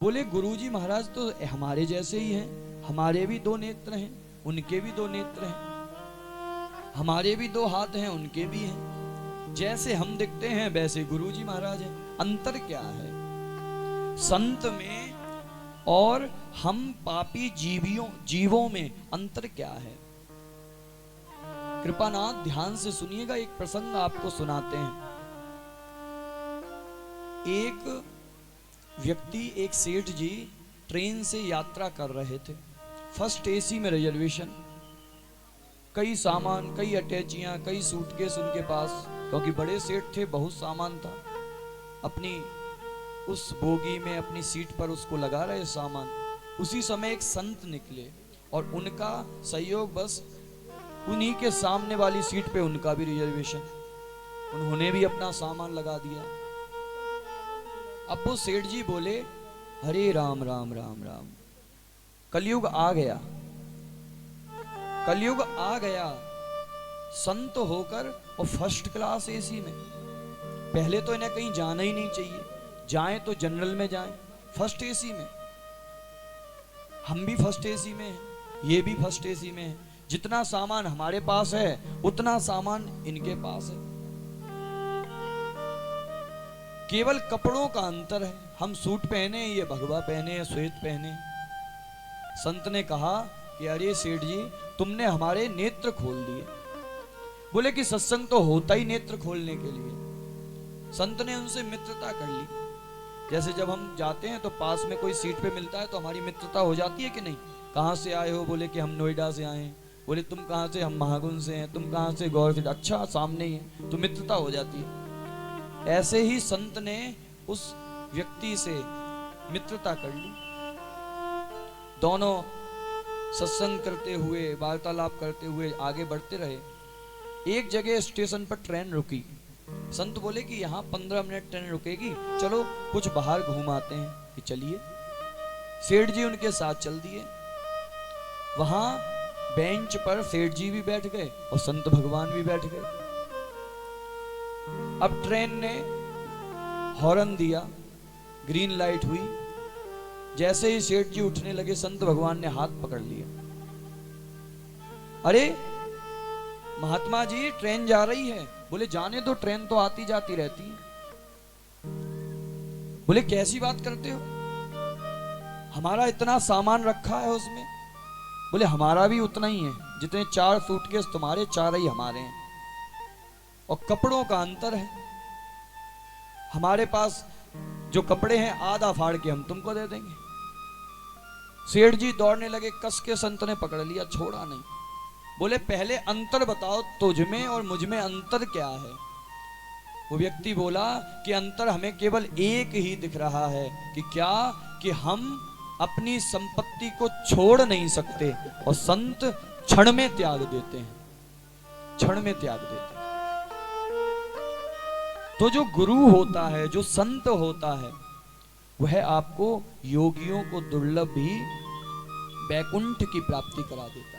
बोले गुरुजी महाराज तो हमारे जैसे ही हैं, हमारे भी दो नेत्र हैं, उनके भी दो नेत्र हैं, हमारे भी दो हाथ हैं, उनके भी हैं, जैसे हम दिखते हैं वैसे गुरुजी महाराज हैं। अंतर क्या है संत में और हम पापी जीवों में अंतर क्या है? कृपानाथ ध्यान से सुनिएगा, एक प्रसंग आपको सुनाते हैं। एक व्यक्ति, एक सेठ जी ट्रेन से यात्रा कर रहे थे, फर्स्ट एसी में रिजर्वेशन, कई सामान, कई अटैचियां, कई सूटकेस उनके पास, क्योंकि बड़े सेठ थे, बहुत सामान था। अपनी उस बोगी में अपनी सीट पर उसको लगा रहे सामान। उसी समय एक संत निकले और उनका सहयोग बस उन्हीं के सामने वाली सीट पे उनका भी रिजर्वेशन, उन्होंने भी अपना सामान लगा दिया। अब वो सेठ जी बोले, हरे राम राम राम राम, कलयुग आ गया, कलयुग आ गया, संत होकर और फर्स्ट क्लास एसी में। पहले तो इन्हें कहीं जाना ही नहीं चाहिए, जाएं तो जनरल में जाएं, फर्स्ट एसी में। हम भी फर्स्ट एसी में हैं, ये भी फर्स्ट एसी में है। जितना सामान हमारे पास है उतना सामान इनके पास है, केवल कपड़ों का अंतर है। हम सूट पहने, ये भगवा पहने, श्वेत पहने। संत ने कहा कि अरे सेठ जी, तुमने हमारे नेत्र खोल दिए। बोले कि सत्संग तो होता ही नेत्र खोलने के लिए। संत ने उनसे मित्रता कर ली। जैसे जब हम जाते हैं तो पास में कोई सीट पे मिलता है तो हमारी मित्रता हो जाती है कि नहीं? कहाँ से आए हो? बोले कि हम नोएडा से आए हैं। बोले तुम कहाँ से? हम महागुन से हैं। तुम कहाँ से? गौर से। अच्छा, सामने ही है, तो मित्रता हो जाती है। ऐसे ही संत ने उस व्यक्ति से मित्रता कर ली। दोनों सत्संग करते हुए, वार्तालाप करते हुए आगे बढ़ते रहे। एक जगह स्टेशन पर ट्रेन रुकी। संत बोले कि यहाँ 15 मिनट ट्रेन रुकेगी, चलो कुछ बाहर घूम आते हैं। कि चलिए। सेठ जी उनके साथ चल दिए। वहां बेंच पर सेठ जी भी बैठ गए और संत भगवान भी बैठ गए। अब ट्रेन ने हॉर्न दिया, ग्रीन लाइट हुई। जैसे ही सेठ जी उठने लगे, संत भगवान ने हाथ पकड़ लिया। अरे महात्मा जी, ट्रेन जा रही है। बोले जाने दो, ट्रेन तो आती जाती रहती है। बोले कैसी बात करते हो, हमारा इतना सामान रखा है उसमें। बोले हमारा भी उतना ही है, जितने 4 सूटकेस तुम्हारे, 4 ही हमारे हैं। और कपड़ों का अंतर है, हमारे पास जो कपड़े हैं आधा फाड़ के हम तुमको दे देंगे। सेठ जी दौड़ने लगे, कस के संत ने पकड़ लिया, छोड़ा नहीं। बोले पहले अंतर बताओ, तुझ में और मुझ में अंतर क्या है? वो व्यक्ति बोला कि अंतर हमें केवल एक ही दिख रहा है कि क्या, कि हम अपनी संपत्ति को छोड़ नहीं सकते और संत क्षण में त्याग देते हैं, क्षण में त्याग देते हैं। तो जो गुरु होता है, जो संत होता है, वह आपको योगियों को दुर्लभ भी वैकुंठ की प्राप्ति करा देता है।